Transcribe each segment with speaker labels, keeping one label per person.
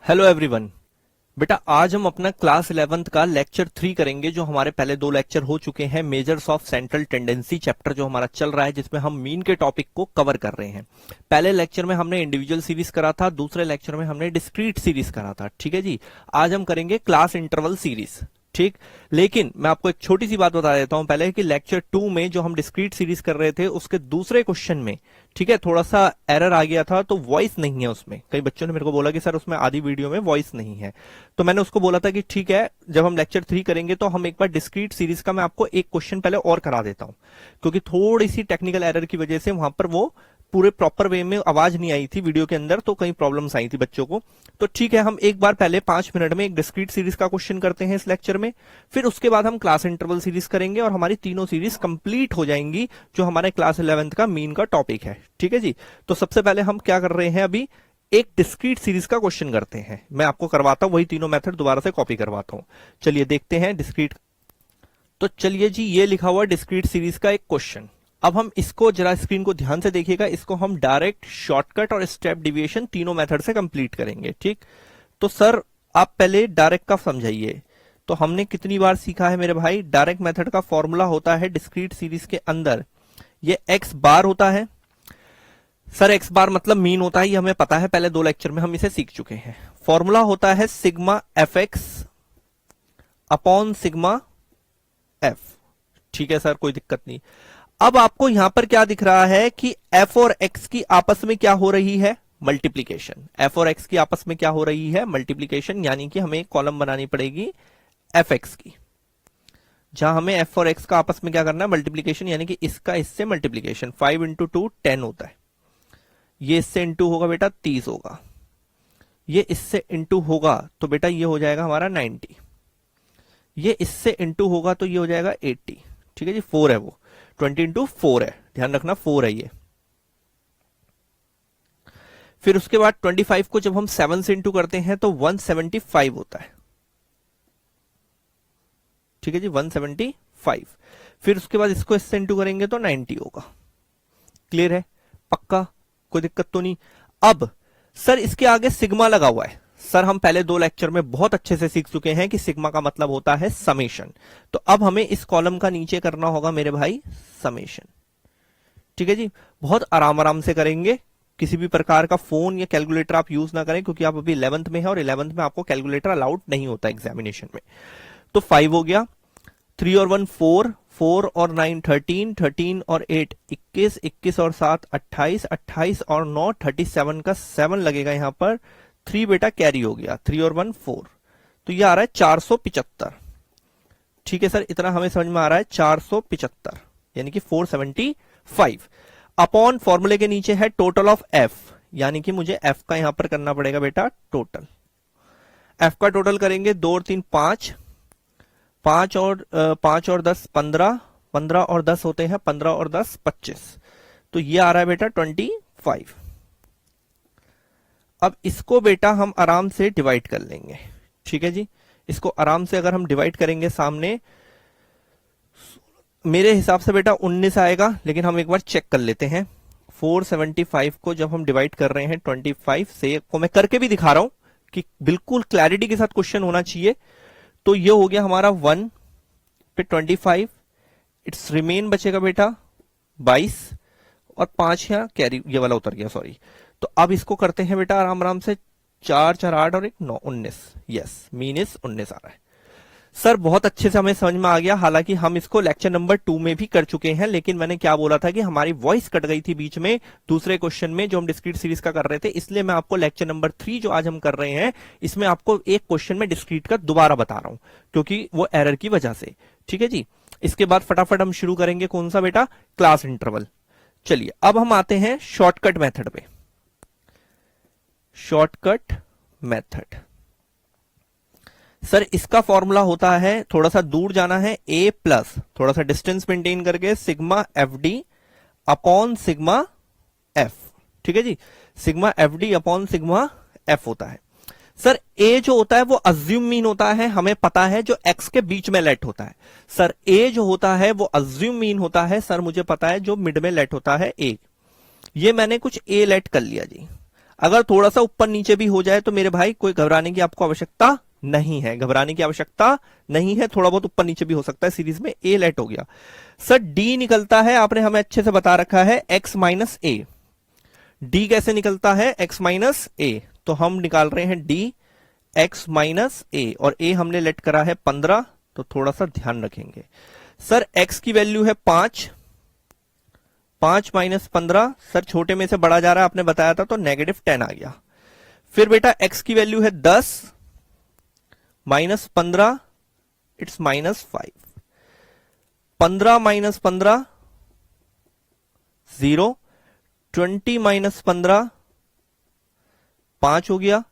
Speaker 1: Hello everyone. बेटा आज हम अपना क्लास 11th का लेक्चर 3 करेंगे। जो हमारे पहले दो लेक्चर हो चुके हैं, measures of central tendency chapter जो हमारा चल रहा है, जिसमें हम मीन के टॉपिक को कवर कर रहे हैं। पहले लेक्चर में हमने इंडिविजुअल सीरीज करा था, दूसरे लेक्चर में हमने डिस्क्रीट सीरीज करा था। ठीक है जी, आज हम करेंगे क्लास इंटरवल सीरीज। ठीक, लेकिन मैं आपको एक छोटी सी बात बता देता हूं पहले कि लेक्चर 2 में जो हम डिस्क्रीट सीरीज कर रहे थे, उसके दूसरे क्वेश्चन में ठीक है थोड़ा सा एरर आ गया था, तो वॉइस नहीं है उसमें। कई बच्चों ने मेरे को बोला कि सर उसमें आधी वीडियो में वॉइस नहीं है, तो मैंने उसको बोला था कि ठीक है, जब हम लेक्चर 3 करेंगे तो हम एक बार डिस्क्रीट सीरीज का मैं आपको एक क्वेश्चन पहले और करा देता हूं, क्योंकि थोड़ी सी टेक्निकल एरर की वजह से वहां पर वो पूरे प्रॉपर वे में आवाज नहीं आई थी वीडियो के अंदर, तो कई प्रॉब्लम्स आई थी बच्चों को। तो ठीक है, हम एक बार पहले 5 मिनट में एक डिस्क्रीट सीरीज का क्वेश्चन करते हैं इस लेक्चर में, फिर उसके बाद हम क्लास इंटरवल सीरीज करेंगे और हमारी तीनों सीरीज कंप्लीट हो जाएंगी जो हमारे क्लास 11th का मीन का टॉपिक है। ठीक है जी, तो सबसे पहले हम क्या कर रहे हैं, अभी एक डिस्क्रीट सीरीज का क्वेश्चन करते हैं। मैं आपको करवाता हूं वही तीनों मेथड दोबारा से कॉपी करवाता हूं। चलिए देखते हैं डिस्क्रीट। तो चलिए जी, ये लिखा हुआ डिस्क्रीट सीरीज का एक क्वेश्चन। अब हम इसको जरा स्क्रीन को ध्यान से देखिएगा, इसको हम डायरेक्ट, शॉर्टकट और स्टेप डिविएशन तीनों मेथड से कंप्लीट करेंगे। ठीक, तो सर आप पहले डायरेक्ट का समझाइए। तो हमने कितनी बार सीखा है मेरे भाई, डायरेक्ट मेथड का फॉर्मूला होता है डिस्क्रीट सीरीज के अंदर, ये एक्स बार होता है। सर एक्स बार मतलब मीन होता है, ये हमें पता है, पहले दो लेक्चर में हम इसे सीख चुके हैं। फॉर्मूला होता है sigma F x upon sigma F. ठीक है सर, कोई दिक्कत नहीं। अब आपको यहां पर क्या दिख रहा है कि f और x की आपस में क्या हो रही है, मल्टीप्लीकेशन। f और x की आपस में क्या हो रही है, मल्टीप्लीकेशन, यानी कि हमें एक कॉलम बनानी पड़ेगी fx की, जहां हमें f और x का आपस में क्या करना है, मल्टीप्लीकेशन, यानी कि इसका इससे मल्टीप्लीकेशन। 5 इंटू 2 10 होता है, ये इससे इंटू होगा बेटा 30 होगा, ये इससे इंटू होगा तो बेटा ये हो जाएगा हमारा 90, ये इससे इंटू होगा तो ये हो जाएगा 80। ठीक है जी, 4 है वो, 20 इंटू 4 है, ध्यान रखना 4 है ये। फिर उसके बाद 25 को जब हम 7 से इंटू करते हैं तो 175 होता है। ठीक है जी, 175। फिर उसके बाद इसको इससे इंटू करेंगे तो 90 होगा। क्लियर है, पक्का, कोई दिक्कत तो नहीं। अब सर इसके आगे सिग्मा लगा हुआ है। सर हम पहले दो लेक्चर में बहुत अच्छे से सीख चुके हैं कि सिग्मा का मतलब होता है समेशन। तो अब हमें इस कॉलम का नीचे करना होगा मेरे भाई समेशन। ठीक है जी, बहुत आराम आराम से करेंगे, किसी भी प्रकार का फोन या कैलकुलेटर आप यूज ना करें, क्योंकि आप अभी 11th में है और 11th में आपको कैलकुलेटर अलाउड नहीं होता एग्जामिनेशन में। तो 5 हो गया, 3 और 1 4, 4 और 9 13, 13 और 8 21, 21 और 7 28, 28 और 9 37 का 7 लगेगा यहां पर, 3 बेटा कैरी हो गया, 3 और 1 4, तो ये आ रहा है 475। ठीक है सर, इतना हमें समझ में आ रहा है, 475 यानी कि 475 अपॉन फॉर्मूले के नीचे है टोटल ऑफ एफ, यानी कि मुझे एफ का यहां पर करना पड़ेगा बेटा टोटल। एफ का टोटल करेंगे 2 और 3 5, 5 और 10 15, 15 और 10 होते हैं 15 और 10 25, तो ये आ रहा है बेटा 25। अब इसको बेटा हम आराम से डिवाइड कर लेंगे। ठीक है जी, इसको आराम से अगर हम डिवाइड करेंगे सामने, मेरे हिसाब से बेटा 19 आएगा, लेकिन हम एक बार चेक कर लेते हैं। 475 को जब हम डिवाइड कर रहे हैं 25 से, को मैं करके भी दिखा रहा हूं कि बिल्कुल क्लैरिटी के साथ क्वेश्चन होना चाहिए। तो ये हो गया हमारा 1 पे 25, इट्स रिमेन बचेगा बेटा 22 और 5 यहां कैरी, ये वाला उतर गया सॉरी। तो अब इसको करते हैं बेटा आराम आराम से, 4 4 8 और 1 9 19, यस मीन इज 19 आ रहा है। सर बहुत अच्छे से हमें समझ में आ गया, हालांकि हम इसको लेक्चर नंबर 2 में भी कर चुके हैं, लेकिन मैंने क्या बोला था कि हमारी वॉइस कट गई थी बीच में दूसरे क्वेश्चन में जो हम डिस्क्रीट सीरीज का कर रहे थे, इसलिए मैं आपको लेक्चर नंबर 3 जो आज हम कर रहे हैं, इसमें आपको एक क्वेश्चन में डिस्क्रीट का दोबारा बता रहा हूं, क्योंकि वो एरर की वजह से। ठीक है जी, इसके बाद फटाफट हम शुरू करेंगे कौन सा बेटा, क्लास इंटरवल। चलिए अब हम आते हैं शॉर्टकट मेथड पे। शॉर्टकट मेथड, सर इसका फॉर्मूला होता है, थोड़ा सा दूर जाना है, a प्लस थोड़ा सा डिस्टेंस मेंटेन करके sigma F D upon sigma F. ठीक है जी, sigma F D upon sigma F होता है। सर a जो होता है वो अज्यूम मीन होता है, हमें पता है, जो x के बीच में लेट होता है। सर a जो होता है वो अज्यूम मीन होता है, सर मुझे पता है जो मिड में लेट होता है a। ये मैंने कुछ a लेट कर लिया जी। अगर थोड़ा सा ऊपर नीचे भी हो जाए तो मेरे भाई कोई घबराने की आपको आवश्यकता नहीं है, घबराने की आवश्यकता नहीं है। थोड़ा बहुत ऊपर नीचे भी हो सकता है सीरीज में। ए लेट हो गया सर, डी निकलता है, आपने हमें अच्छे से बता रखा है x माइनस ए। डी कैसे निकलता है? x माइनस ए, तो हम निकाल रहे हैं डी x माइनस ए, और ए हमने लेट करा है 15, तो थोड़ा सा ध्यान रखेंगे। सर x की वैल्यू है 5, 5 माइनस 15, सर छोटे में से बड़ा जा रहा है, आपने बताया था, तो नेगेटिव 10 आ गया। फिर बेटा x की वैल्यू है 10 minus 15, it's minus 5, 15 minus 15 0, 20 minus 15 5 हो गया।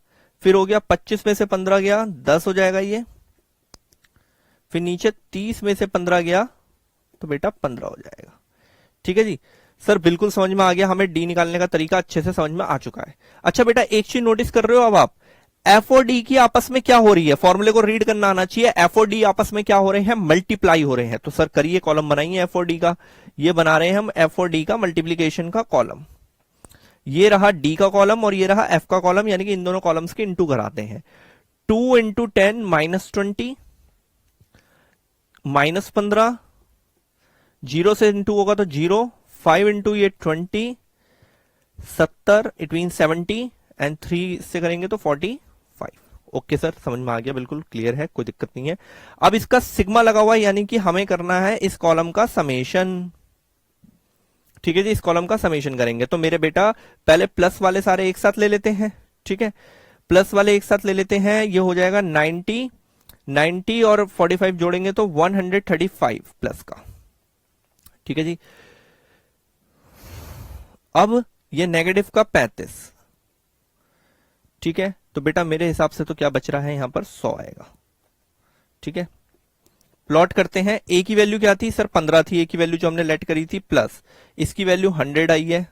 Speaker 1: फिर हो गया 25 में से 15 गया 10 हो जाएगा ये। फिर नीचे 30 में से 15 गया तो बेटा 15 हो जाएगा। ठीक है जी सर, बिल्कुल समझ में आ गया, हमें डी निकालने का तरीका अच्छे से समझ में आ चुका है। अच्छा बेटा एक चीज नोटिस कर रहे हो, अब आप एफ और डी की आपस में क्या हो रही है, फॉर्मूले को रीड करना आना चाहिए। एफ और डी आपस में क्या हो रहे हैं? मल्टीप्लाई हो रहे हैं। तो सर करिए, कॉलम बनाइए एफ और डी का। ये बना रहे हैं हम एफ और डी का मल्टीप्लीकेशन का कॉलम। ये रहा डी का कॉलम और ये रहा एफ का कॉलम, यानी कि इन दोनों कॉलम्स के इंटू कराते हैं। 2 इंटू 10 माइनस 20 माइनस 15, 0 से इंटू होगा तो 0, 5 इंटू ये 20 70, इट मीन 70, एंड 3 से करेंगे तो 45। ओके सर, समझ में आ गया, बिल्कुल क्लियर है, कोई दिक्कत नहीं है। अब इसका सिग्मा लगा हुआ है, यानी कि हमें करना है इस कॉलम का समेशन। ठीक है जी, इस कॉलम का समेशन करेंगे। तो मेरे बेटा पहले प्लस वाले सारे एक साथ ले लेते हैं। ठीक है, प्लस वाले एक साथ ले लेते हैं। ये हो जाएगा 90, 90 और 45 जोड़ेंगे तो 135 प्लस का। ठीक है जी, अब ये नेगेटिव का 35। ठीक है, तो बेटा मेरे हिसाब से तो क्या बच रहा है यहां पर? 100 आएगा। ठीक है, प्लॉट करते हैं। ए की वैल्यू क्या थी सर? 15 थी ए की वैल्यू जो हमने लेट करी थी, प्लस इसकी वैल्यू 100 आई है,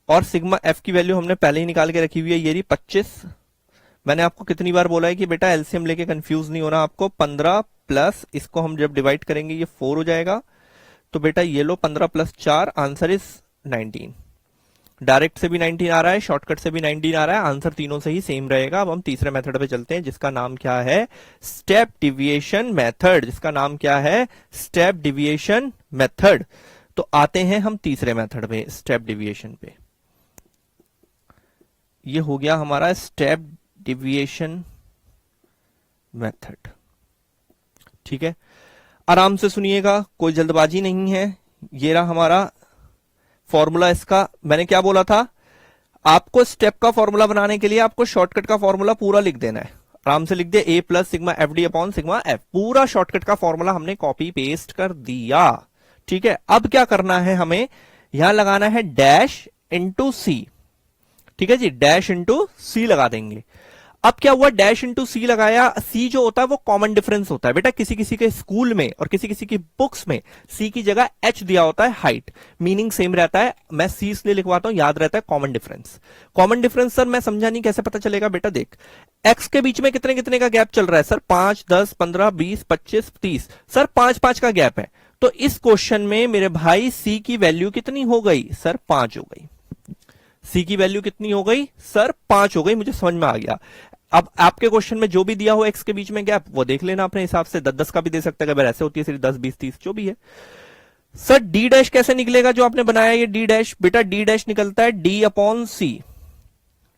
Speaker 1: और सिग्मा एफ की वैल्यू हमने पहले ही निकाल के रखी हुई है, ये रही 25। मैंने आपको कितनी बार बोला है कि बेटा एलसीएम लेके कंफ्यूज नहीं होना आपको। 15 प्लस इसको हम जब डिवाइड करेंगे ये 4 हो जाएगा। तो बेटा ये लो 15 प्लस 4, आंसर इज 19। डायरेक्ट से भी 19 आ रहा है, शॉर्टकट से भी 19 आ रहा है, आंसर तीनों से ही सेम रहेगा। अब हम तीसरे मेथड पे चलते हैं, जिसका नाम क्या है? Step deviation method. जिसका नाम क्या है? Step deviation method. तो आते हैं हम तीसरे मेथड पे, स्टेप डिविएशन पे। ये हो गया हमारा स्टेप डिविएशन मेथड। ठीक है, आराम से सुनिएगा, कोई जल्दबाजी नहीं है। ये रहा हमारा फॉर्मूला। इसका मैंने क्या बोला था आपको? स्टेप का फॉर्मूला बनाने के लिए आपको शॉर्टकट का फॉर्मूला पूरा लिख देना है। आराम से लिख दे, A plus sigma F D upon sigma F. पूरा शॉर्टकट का फॉर्मूला हमने कॉपी पेस्ट कर दिया। ठीक है, अब क्या करना है हमें? यहां लगाना है डैश इंटू सी। ठीक है जी, डैश इंटू सी लगा देंगे। अब क्या हुआ? डैश इंटू सी लगाया। सी जो होता है वो कॉमन डिफरेंस होता है बेटा, किसी किसी के स्कूल में और किसी किसी की बुक्स में सी की जगह एच दिया होता है, हाइट, मीनिंग सेम रहता है। मैं सी इसलिए लिखवाता हूं, याद रहता है common difference. Common difference sir मैं समझा नहीं, कैसे पता चलेगा बेटा? देख, एक्स के बीच में कितने कितने का गैप चल रहा है सर? 5, 10, 15, 20, 25, 30। सर 5-5 का गैप है। तो इस क्वेश्चन में मेरे भाई सी की वैल्यू कितनी हो गई सर? 5 हो गई। सी की वैल्यू कितनी हो गई सर? 5 हो गई। मुझे समझ में आ गया। अब आपके क्वेश्चन में जो भी दिया हो एक्स के बीच में गैप, वो देख लेना अपने हिसाब से। 10-10 का भी दे सकता है, अगर ऐसे होती है सिर्फ 10, 20, 30 जो भी है। सर डी डैश कैसे निकलेगा? जो आपने बनाया ये डी डैश, बेटा डी डैश निकलता है डी अपॉन सी।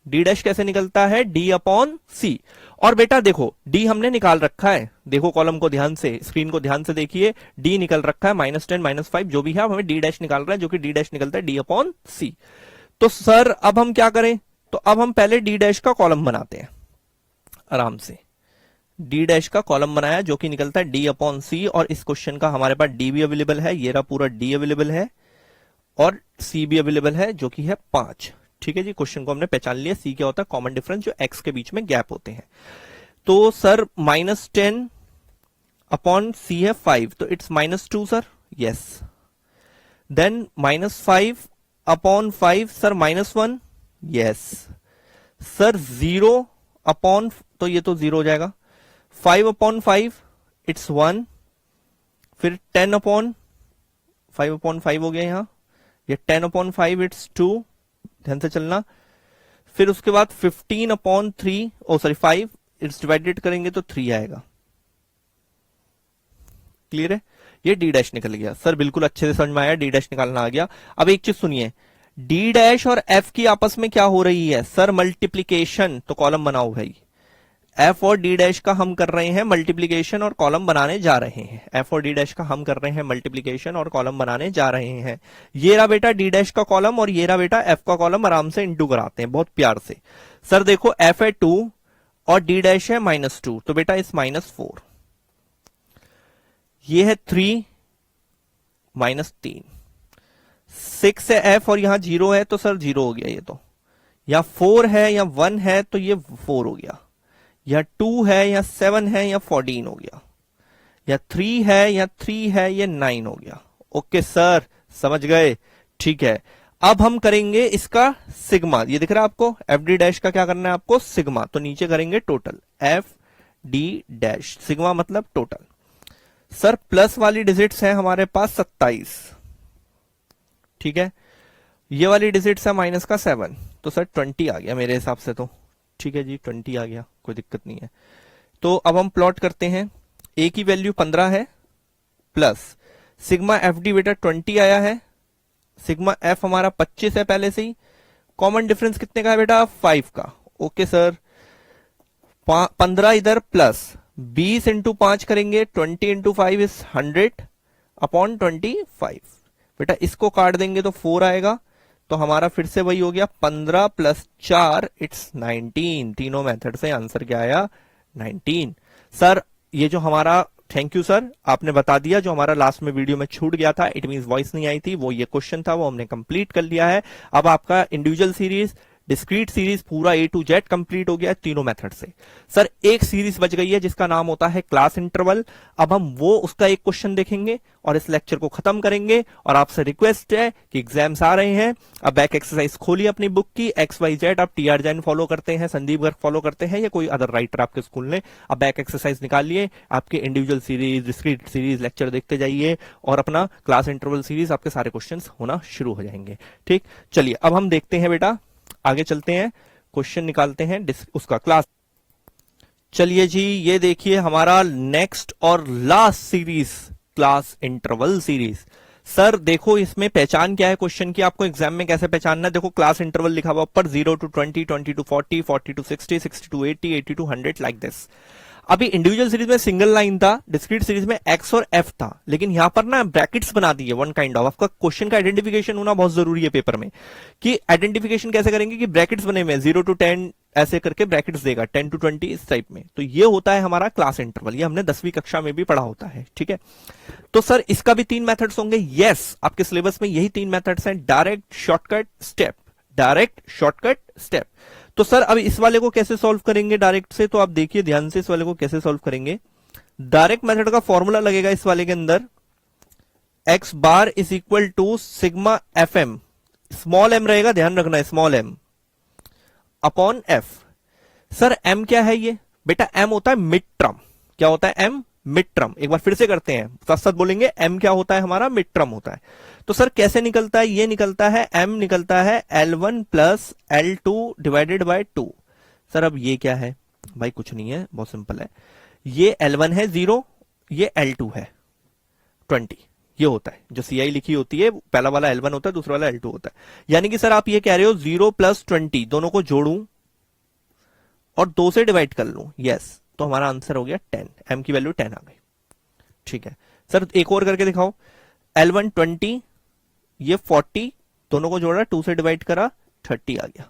Speaker 1: डी डैश कैसे निकलता है? डी अपॉन सी। और बेटा देखो डी हमने निकाल रखा है, देखो कॉलम को ध्यान से, स्क्रीन को ध्यान से देखिए, डी निकल रखा है -10 -5 जो भी है, हमें डी डैश निकाल रहा है, जो कि डी डैश निकलता है डी अपॉन सी। तो सर अब हम क्या करें? तो अब हम पहले डी डैश का कॉलम बनाते हैं। आराम से डी डैश का कॉलम बनाया जो कि निकलता है डी अपॉन सी, और इस क्वेश्चन का हमारे पास डी भी अवेलेबल है, ये रहा पूरा डी अवेलेबल है, और सी भी अवेलेबल है जो कि है 5। ठीक है जी, क्वेश्चन को हमने पहचान लिया। सी क्या होता है? कॉमन डिफरेंस जो एक्स के बीच में गैप होते हैं। तो सर -10 अपॉन सी है 5, तो it's -2 sir. Yes, then -5 upon 5 sir -1। Yes sir, 0 upon, तो ये तो 0 हो जाएगा। 5 अपॉन 5 इट्स 1, फिर 10 अपॉन 5 अपॉन 5 हो गया यहां, ये 10 अपॉन 5 इट्स 2। ध्यान से चलना। फिर उसके बाद 15/3 5 इट्स डिवाइडेड करेंगे तो 3 आएगा। क्लियर है? ये डी डैश निकल गया सर, बिल्कुल अच्छे से समझ में आया, डी डैश निकालना आ गया। अब एक चीज सुनिए, डी डैश और एफ की आपस में क्या हो रही है सर? मल्टीप्लीकेशन। तो कॉलम बनाओ भाई, एफ और डी डैश का हम कर रहे हैं मल्टीप्लीकेशन और कॉलम बनाने जा रहे हैं। एफ और डी डैश का हम कर रहे हैं मल्टीप्लीकेशन और कॉलम बनाने जा रहे हैं। ये रहा बेटा डी डैश का कॉलम और ये रहा बेटा एफ का कॉलम, आराम से इंटू कराते हैं बहुत प्यार से। सर देखो एफ है 2 और डी डैश है -2, तो बेटा इस -4, ये है 3 -3, 6 है एफ और यहां 0 है तो सर 0 हो गया ये तो, या 4 है या 1 है तो ये 4 हो गया, या 2 है या 7 है या 14 हो गया, या 3 है या 3 है ये 9 हो गया। ओके सर, समझ गए? ठीक है, अब हम करेंगे इसका सिग्मा। ये दिख रहा है आपको, एफ डी डैश का क्या करना है आपको? सिग्मा। तो नीचे करेंगे total, F D dash, sigma मतलब टोटल। सर प्लस वाली डिजिट्स है हमारे पास 27, ठीक है, ये वाली डिजिट्स है माइनस का 7, तो सर 20 आ गया मेरे हिसाब से तो। ठीक है जी, 20 आ गया, कोई दिक्कत नहीं है। तो अब हम प्लॉट करते हैं, ए की वैल्यू 15 है, प्लस सिग्मा एफ डी बेटा 20 आया है, सिग्मा एफ हमारा 25 है पहले से ही, कॉमन डिफरेंस कितने का है बेटा? 5 का। ओके सर, 15 इधर प्लस 20 इंटू 5 करेंगे, 20 इंटू 5 इज 100/25। बेटा इसको काट देंगे तो 4 आएगा, तो हमारा फिर से वही हो गया 15 + 4 इट्स 19। तीनों मेथड से आंसर क्या आया? 19। सर ये जो हमारा, थैंक यू सर, आपने बता दिया जो हमारा लास्ट में वीडियो में छूट गया था, इट मींस वॉइस नहीं आई थी, वो ये क्वेश्चन था, वो हमने कंप्लीट कर लिया है। अब आपका इंडिविजुअल सीरीज, डिस्क्रीट सीरीज पूरा A to Z कंप्लीट हो गया तीनों मेथड से। सर एक सीरीज बच गई है जिसका नाम होता है क्लास इंटरवल। अब हम वो उसका एक क्वेश्चन देखेंगे और इस लेक्चर को खत्म करेंगे। और आपसे रिक्वेस्ट है कि एग्जाम्स आ रहे हैं, अब बैक एक्सरसाइज खोलिए अपनी बुक की, XYZ आप TR जैन फॉलो करते हैं, संदीप गर्ग फॉलो करते हैं या कोई अदर राइटर आपके स्कूल ने, अब बैक एक्सरसाइज निकालिए, आपके individual series, discrete series lecture देखते जाइए और अपना क्लास इंटरवल सीरीज आपके सारे क्वेश्चन होना शुरू हो जाएंगे। ठीक, चलिए अब हम देखते हैं बेटा, आगे चलते हैं, क्वेश्चन निकालते हैं उसका क्लास। चलिए जी, ये देखिए हमारा नेक्स्ट और last series, class interval series. Sir देखो इसमें पहचान क्या है क्वेश्चन की, आपको एग्जाम में कैसे पहचानना है? देखो क्लास इंटरवल लिखा हुआ ऊपर, 0 to 20, 20 to 40, 40 to 60, 60 to 80, 80 to 100 like this. अभी इंडिविजुअल सीरीज में सिंगल लाइन था, डिस्क्रीट सीरीज में एक्स और एफ था, लेकिन यहां पर ना ब्रैकेट्स बना दिए वन काइंड ऑफ। आपका क्वेश्चन का आइडेंटिफिकेशन होना बहुत जरूरी है पेपर में, कि आइडेंटिफिकेशन कैसे करेंगे कि ब्रैकेट्स बने हुए 0 to 10 ऐसे करके ब्रैकेट्स देगा, 10 to 20 इस टाइप में। तो ये होता है हमारा क्लास इंटरवल, ये हमने 10वीं कक्षा में भी पढ़ा होता है। ठीक है, तो सर इसका भी 3 मेथड्स होंगे। यस, आपके सिलेबस में यही 3 मेथड्स हैं, direct, shortcut, step. Direct, shortcut, step. तो सर अब इस वाले को कैसे सॉल्व करेंगे डायरेक्ट से? तो आप देखिए ध्यान से, इस वाले को कैसे सॉल्व करेंगे। डायरेक्ट मेथड का फॉर्मूला लगेगा इस वाले के अंदर, x bar is equal to sigma f m, small m रहेगा, ध्यान रखना, small m upon f। Sir m क्या है ये? बेटा m होता है मिड टर्म। क्या होता है m? Mid term. एक बार फिर से करते हैं, साथ साथ बोलेंगे, m क्या होता है हमारा? मिड टर्म होता है। तो सर कैसे निकलता है? ये निकलता है, m निकलता है L1 + L2 divided by 2। Sir अब ये क्या है भाई? कुछ नहीं है, बहुत सिंपल है, ये L1 है 0, ये L2 है 20। ये होता है जो CI लिखी होती है, पहला वाला L1 होता है, दूसरा वाला L2 होता है। यानी कि सर आप ये कह रहे हो 0 + 20 दोनों को जोड़ूं और 2 से डिवाइड कर लूं। यस, तो हमारा आंसर हो गया 10, m की वैल्यू 10 आ गई। ठीक है सर, एक और करके दिखाओ, L1 20, ये 40, दोनों को जोड़ा, 2 से डिवाइड करा, 30 आ गया।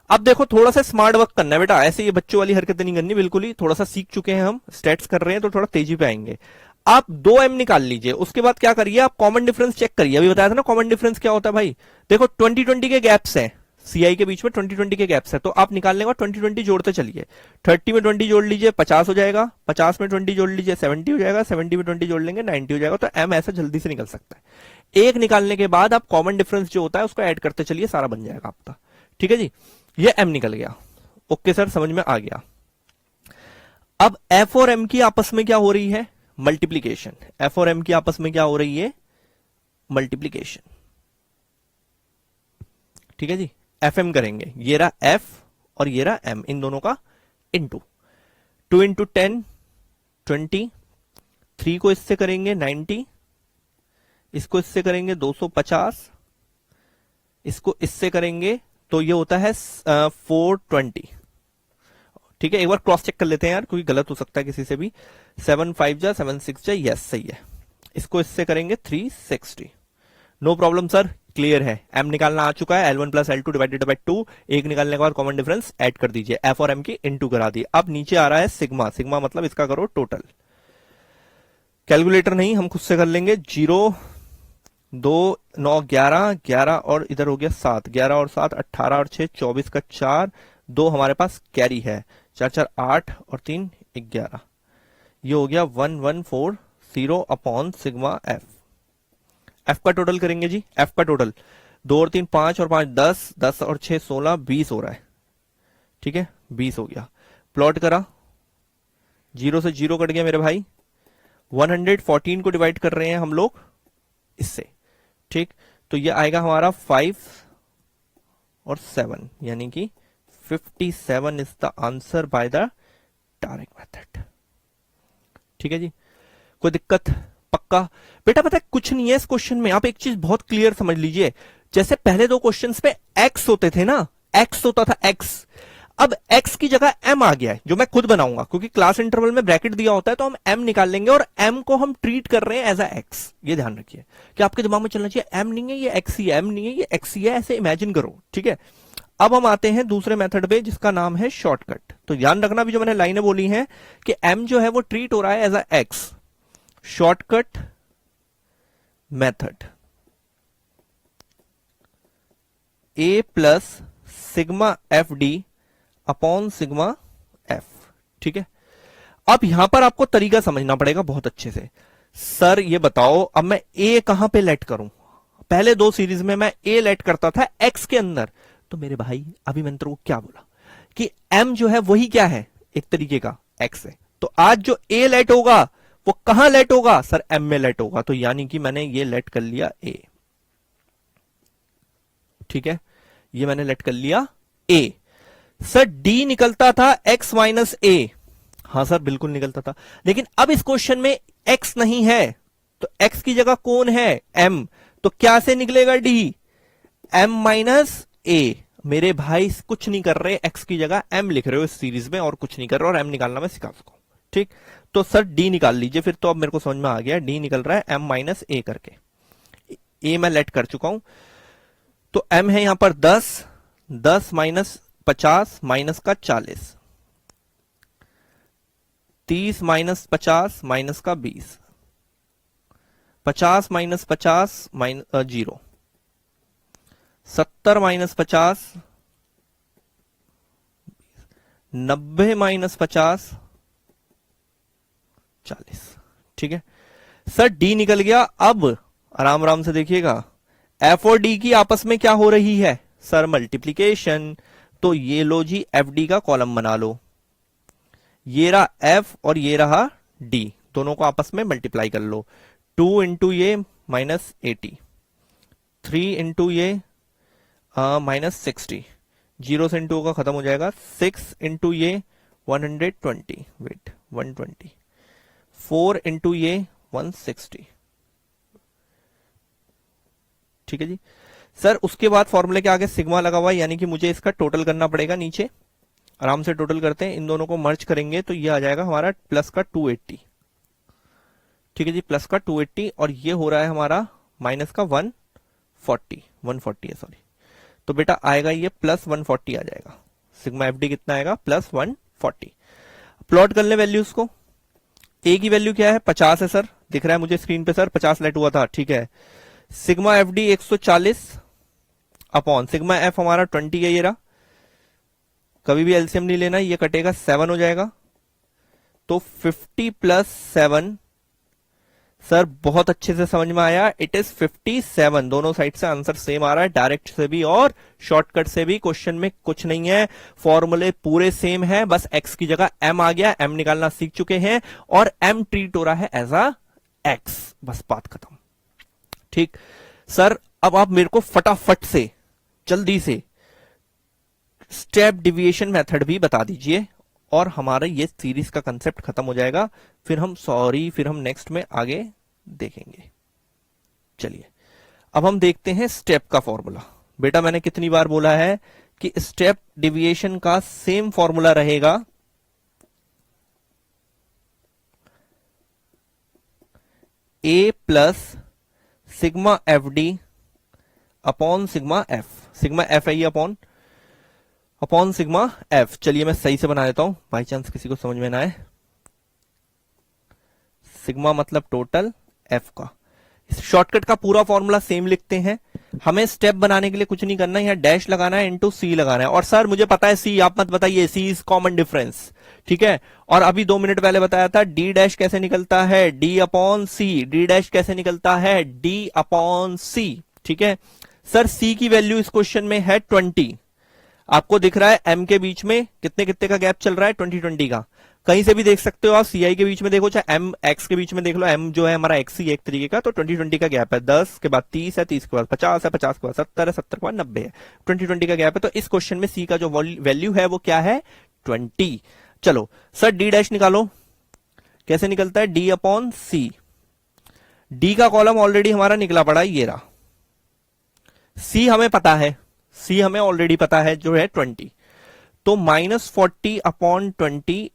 Speaker 1: अब देखो थोड़ा सा स्मार्ट वर्क करना है बेटा, ऐसे ये बच्चों वाली हरकतें नहीं करनी, बिल्कुल ही थोड़ा सा सीख चुके हैं हम, स्टेट्स कर रहे हैं तो थोड़ा तेजी पे आएंगे। आप 2m निकाल लीजिए, उसके बाद क्या करिए, आप कॉमन डिफरेंस चेक करिए। अभी बताया था ना कॉमन डिफरेंस क्या होता है भाई। देखो 20-20 के गैप्स हैं, CI के बीच में 20-20 के गैप्स है, तो आप निकालने का 20-20 जोड़ते चलिए। 30 में 20 जोड़ लीजिए 50 हो जाएगा, 50 में 20 जोड़ लीजिए 70 हो जाएगा, 70 में 20 जोड़ लेंगे 90 हो जाएगा। तो m ऐसा जल्दी से निकल सकता है। एक निकालने के बाद आप कॉमन डिफरेंस जो होता है उसको ऐड करते चलिए, सारा बन जाएगा आपका। ठीक है जी, ये m निकल गया। ओके सर, समझ में आ गया। अब f और m की आपस में क्या हो रही है? मल्टीप्लीकेशन। f और m की आपस में क्या हो रही है? मल्टीप्लीकेशन। ठीक है जी, एफ एम करेंगे, ये रहा एफ और ये रहा एम, इन दोनों का इंटू 2 इंटू 10 20, 3 को इससे करेंगे 90, इसको इससे करेंगे 250, इसको इससे करेंगे तो ये होता है 420। ठीक है, एक बार क्रॉस चेक कर लेते हैं यार, क्योंकि गलत हो सकता है किसी से भी। 7 5 जा 7 6 जा, यस सही है। इसको इससे करेंगे 360। नो प्रॉब्लम सर, क्लियर है। एम निकालना आ चुका है, L1 plus L2 divided by 2। एक निकालने के बाद कॉमन डिफरेंस ऐड कर दीजिए, एफ और एम की इनटू करा दी। अब नीचे आ रहा है सिग्मा, सिग्मा मतलब इसका करो टोटल। कैलकुलेटर नहीं, हम खुद से कर लेंगे। 0 2 9 11 11 और इधर हो गया 7, 11 और 7 18 और 6 24 का 4, 2 हमारे पास कैरी है, 4 4 8 और 3 11। ये हो गया 1140 अपॉन सिग्मा एफ। एफ का टोटल करेंगे जी, एफ का टोटल 2 और 3 5 और 5 10, 10 और 6 16 20 हो रहा है। ठीक है, 20 हो गया। प्लॉट करा, 0 से 0 कट गया मेरे भाई। 114 को डिवाइड कर रहे हैं हम लोग इससे। ठीक, तो ये आएगा हमारा 5 और 7, यानी कि 57 is the answer by the direct method. ठीक है जी, कोई दिक्कत? पक्का? बेटा पता है कुछ नहीं है इस क्वेश्चन में, आप एक चीज बहुत क्लियर समझ लीजिए। जैसे पहले दो क्वेश्चंस पे एक्स होते थे ना, एक्स होता था एक्स, अब एक्स की जगह एम आ गया है, जो मैं खुद बनाऊंगा, क्योंकि क्लास इंटरवल में ब्रैकेट दिया होता है तो हम एम निकाल लेंगे, और एम को हम ट्रीट कर रहे हैं एज अ एक्स। ये ध्यान रखिए कि आपके दिमाग में चलना चाहिए एम नहीं है ये एक्स ही है, एम नहीं है ये एक्स ही है, ऐसे इमेजिन करो। ठीक है, अब हम आते हैं दूसरे मेथड पे जिसका नाम है शॉर्टकट। तो ध्यान रखना भी जो मैंने लाइनें बोली हैं कि एम जो है वो ट्रीट हो रहा है as a x. Shortcut method, a plus sigma F D upon sigma F. ठीक है, अब यहां पर आपको तरीका समझना पड़ेगा बहुत अच्छे से। सर ये बताओ, अब मैं ए कहां पे लेट करूं? पहले दो सीरीज में मैं ए लेट करता था एक्स के अंदर, तो मेरे भाई अभी मैंने तो क्या बोला कि एम जो है वही क्या है, एक तरीके का एक्स है। तो आज जो ए लेट होगा वो कहां लेट होगा? सर एम में लेट होगा। तो यानी कि मैंने ये लेट कर लिया ए। ठीक है, ये मैंने लेट कर लिया ए। सर डी निकलता था एक्स माइनस ए। हां सर बिल्कुल निकलता था, लेकिन अब इस क्वेश्चन में एक्स नहीं है, तो एक्स की जगह कौन है? एम। तो क्या से निकलेगा डी? एम माइनस ए। मेरे भाई कुछ नहीं कर रहे, एक्स की जगह एम लिख रहे हो इस सीरीज में, और कुछ नहीं कर रहे, और एम निकालना मैं सिखा सकूं। ठीक, तो सर डी निकाल लीजिए फिर। तो अब मेरे को समझ में आ गया, डी निकल रहा है एम माइनस ए करके। ए मैं लेट कर चुका हूं, तो एम है यहां पर 10, 10 माइनस 50 माइनस का 40, 30 माइनस 50 माइनस का 20, 50 माइनस 50 माइनस 0, 70 माइनस 50, 90 माइनस 50 40। ठीक है सर, डी निकल गया। अब आराम आराम से देखिएगा, एफ और डी की आपस में क्या हो रही है? Sir multiplication. तो ये लो जी एफ डी का कॉलम बना लो, ये रहा एफ और ये रहा डी, दोनों को आपस में मल्टीप्लाई कर लो। 2 इंटू ये माइनस 80, 3 इंटू ये माइनस 60, 0 से इंटू का खत्म हो जाएगा। 6 इंटू ये 120, वेट 120, 4 इंटू ये 160। ठीक है जी सर, उसके बाद फॉर्मूले के आगे सिग्मा लगा हुआ है, यानी कि मुझे इसका टोटल करना पड़ेगा नीचे। आराम से टोटल करते हैं, इन दोनों को मर्ज करेंगे तो ये आ जाएगा हमारा प्लस का 280। ठीक है जी, प्लस का 280, और ये हो रहा है हमारा माइनस का 140 है सॉरी। तो बेटा आएगा ये प्लस 140 आ जाएगा। सिग्मा एफ डी कितना आएगा? प्लस 140। प्लॉट कर ले वैल्यूज को। ए की वैल्यू क्या है? 50 है सर, दिख रहा है मुझे स्क्रीन पे सर, 50 लेट हुआ था। ठीक है, sigma F D 140 upon sigma F हमारा 20 है, ये रहा। कभी भी एलसीएम नहीं लेना, ये कटेगा 7 हो जाएगा। तो 50 प्लस 7, सर बहुत अच्छे से समझ में आया, इट इज 57। दोनों साइड से आंसर सेम आ रहा है, डायरेक्ट से भी और शॉर्टकट से भी। क्वेश्चन में कुछ नहीं है, फॉर्मूले पूरे सेम है, बस एक्स की जगह एम आ गया, एम निकालना सीख चुके हैं, और एम ट्रीट हो रहा है एज अ एक्स, बस बात खत्म। ठीक सर, अब आप मेरे को फटाफट से जल्दी से स्टेप डिविएशन मेथड भी बता दीजिए और हमारा ये सीरीज का कंसेप्ट खत्म हो जाएगा। फिर हम नेक्स्ट में आगे देखेंगे। चलिए अब हम देखते हैं स्टेप का फॉर्मूला। बेटा मैंने कितनी बार बोला है कि स्टेप डिविएशन का सेम फॉर्मूला रहेगा A plus sigma F D upon sigma F है ये अपॉन सिग्मा एफ। चलिए मैं सही से बना देता हूं, बाई चांस किसी को समझ में ना आए। सिग्मा मतलब टोटल, एफ का शॉर्टकट का पूरा फॉर्मूला सेम लिखते हैं। हमें स्टेप बनाने के लिए कुछ नहीं करना है, यहां डैश लगाना है, इनटू सी लगाना है। और सर मुझे पता है सी, आप मत बताइए, सी इज कॉमन डिफरेंस, ठीक है। और अभी 2 मिनट पहले बताया था डी डैश कैसे निकलता है, डी अपॉन सी। डी डैश कैसे निकलता है, डी अपॉन सी, ठीक है। सर सी की वैल्यू इस क्वेश्चन में है 20। आपको दिख रहा है एम के बीच में कितने कितने का गैप चल रहा है, 20 का। कहीं से भी देख सकते हो आप, सीआई के बीच में देखो चाहे एम एक्स के बीच में देख लो, एम जो है हमारा एक्स ही एक तरीके का, तो 20 का गैप है। 10 के बाद 30 है, 30 के बाद 50 है, 50 के बाद 70 है, 70 के बाद 90 है, 20 का गैप है। तो इस क्वेश्चन में सी का जो वैल्यू है वो क्या है, 20। चलो सर डी डैश निकालो, कैसे निकलता है, डी अपॉन सी। डी का कॉलम ऑलरेडी हमारा निकला पड़ा है, ये रहा। सी हमें पता है, सी हमें ऑलरेडी पता है जो है 20, तो -40 upon 20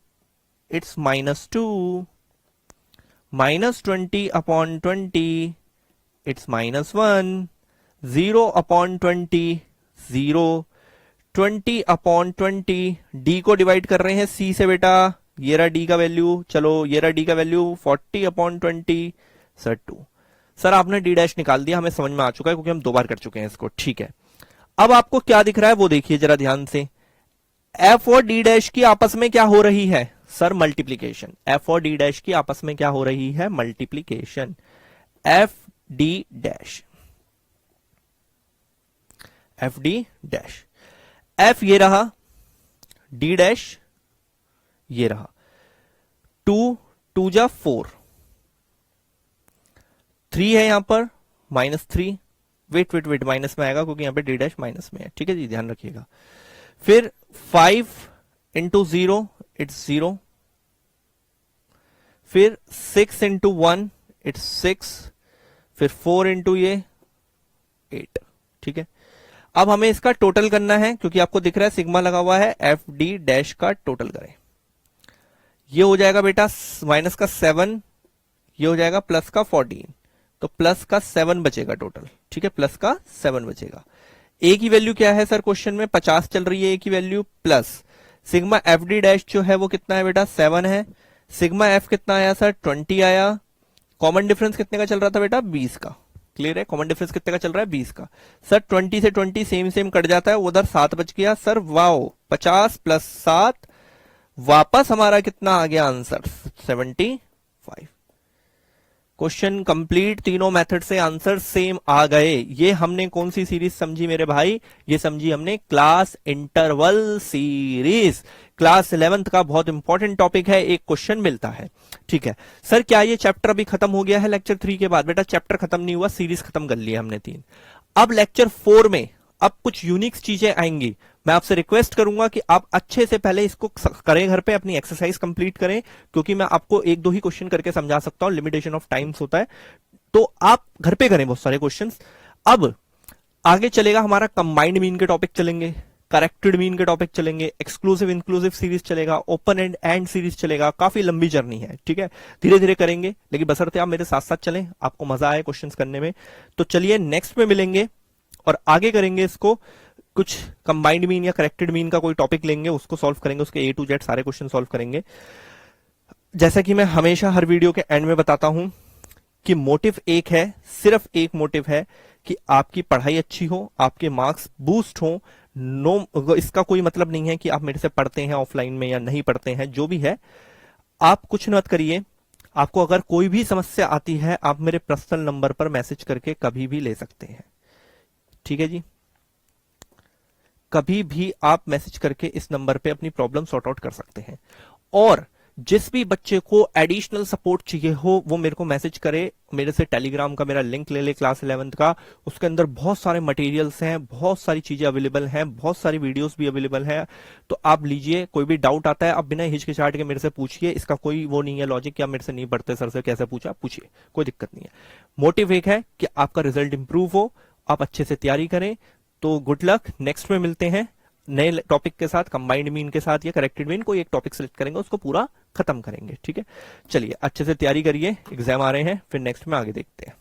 Speaker 1: it's -2, -20 upon 20 it's -1, 0 upon 20 0, 20 upon 20, D को डिवाइड कर रहे हैं सी से बेटा, ये रहा डी का वैल्यू। चलो ये रहा डी का वैल्यू, 40 अपॉन 20 सर 2। सर आपने डी डैश निकाल दिया, हमें समझ में आ चुका है क्योंकि हम 2 बार कर चुके हैं इसको, ठीक है। अब आपको क्या दिख रहा है वो देखिए जरा ध्यान से। एफ और डी डैश की आपस में क्या हो रही है, सर मल्टीप्लीकेशन। एफ और डी डैश की आपस में क्या हो रही है, multiplication. F D dash, F D dash, F ये रहा, डी डैश ये रहा। 2 2 जा 4, 3 है यहां पर, -3, वेट माइनस में आएगा क्योंकि यहां पे डी डैश माइनस में है, ठीक है जी, ध्यान रखिएगा। फिर 5 इंटू 0 इट्स 0, फिर 6 इंटू 1 इट्स 6, फिर 4 इंटू ये 8, ठीक है। अब हमें इसका टोटल करना है क्योंकि आपको दिख रहा है सिग्मा लगा हुआ है, एफ डी डैश का टोटल करें। ये हो जाएगा बेटा माइनस का 7, ये हो जाएगा प्लस का 14, तो प्लस का 7 बचेगा टोटल, ठीक है, प्लस का 7 बचेगा। ए की वैल्यू क्या है सर क्वेश्चन में, 50 चल रही है ए की value, plus sigma F D dash जो है वो कितना है बेटा, 7 है। सिग्मा एफ कितना आया सर, 20 आया। कॉमन डिफरेंस कितने का चल रहा था बेटा, 20 का। क्लियर है, कॉमन डिफरेंस कितने का चल रहा है, 20 का। सर 20 से 20 सेम कट जाता है, उधर 7 बच गया सर, वाओ 50 प्लस 7, वापस हमारा कितना आ गया आंसर, 75। क्वेश्चन कंप्लीट, तीनों मेथड से आंसर सेम आ गए। ये हमने कौन सी सीरीज समझी मेरे भाई, ये समझी हमने class interval series. Class 11th का बहुत इंपॉर्टेंट टॉपिक है, एक क्वेश्चन मिलता है, ठीक है। सर क्या ये चैप्टर अभी खत्म हो गया है लेक्चर 3 के बाद, बेटा चैप्टर खत्म नहीं हुआ, सीरीज खत्म कर लिया हमने 3। अब लेक्चर 4 में अब कुछ यूनिक चीजें आएंगी। मैं आपसे रिक्वेस्ट करूंगा कि आप अच्छे से पहले इसको करें, घर पे अपनी एक्सरसाइज कंप्लीट करें, क्योंकि मैं आपको 1-2 ही क्वेश्चन करके समझा सकता हूं, लिमिटेशन ऑफ टाइम्स होता है, तो आप घर पे करें बहुत सारे क्वेश्चंस। अब आगे चलेगा हमारा कंबाइंड मीन के टॉपिक चलेंगे, करेक्टेड मीन के टॉपिक चलेंगे, एक्सक्लूसिव इंक्लूसिव सीरीज चलेगा, ओपन एंड सीरीज चलेगा। काफी लंबी जर्नी है, ठीक है, धीरे धीरे करेंगे, लेकिन बशर्ते आप मेरे साथ साथ चलें, आपको मजा आए क्वेश्चंस करने में। तो चलिए नेक्स्ट में मिलेंगे और आगे करेंगे इसको, कुछ कंबाइंड मीन या करेक्टेड मीन का कोई टॉपिक लेंगे, उसको सॉल्व करेंगे, उसके A to Z सारे क्वेश्चन सॉल्व करेंगे। जैसा कि मैं हमेशा हर वीडियो के एंड में बताता हूं कि मोटिव एक है, सिर्फ एक मोटिव है कि आपकी पढ़ाई अच्छी हो, आपके मार्क्स बूस्ट हो। नो, इसका कोई मतलब नहीं है कि आप मेरे से पढ़ते हैं ऑफलाइन में या नहीं पढ़ते हैं, जो भी है आप कुछ मत करिए। आपको अगर कोई भी समस्या आती है, आप मेरे पर्सनल नंबर पर मैसेज करके कभी भी ले सकते हैं, ठीक है जी। कभी भी आप मैसेज करके इस नंबर पे अपनी प्रॉब्लम सॉर्ट आउट कर सकते हैं। और जिस भी बच्चे को एडिशनल सपोर्ट चाहिए हो वो मेरे को मैसेज करे, मेरे से टेलीग्राम का मेरा लिंक ले ले क्लास 11th का। उसके अंदर बहुत सारे मटेरियल्स हैं, बहुत सारी चीजें अवेलेबल हैं, बहुत सारी वीडियोस भी अवेलेबल है। तो आप लीजिए, कोई भी डाउट आता है आप बिना हिचकिचाहट के मेरे से पूछिए, इसका कोई वो नहीं है लॉजिक कि आप मेरे से नहीं पढ़ते सर से कैसे पूछा, पूछिए, कोई दिक्कत नहीं है। मोटिव एक है कि आपका रिजल्ट इंप्रूव हो, आप अच्छे से तैयारी करें। तो गुड लक, नेक्स्ट में मिलते हैं नए टॉपिक के साथ, कंबाइंड मीन के साथ या करेक्टेड मीन, कोई एक टॉपिक सेलेक्ट करेंगे, उसको पूरा खत्म करेंगे। ठीक है, चलिए अच्छे से तैयारी करिए, एग्जाम आ रहे हैं, फिर नेक्स्ट में आगे देखते हैं।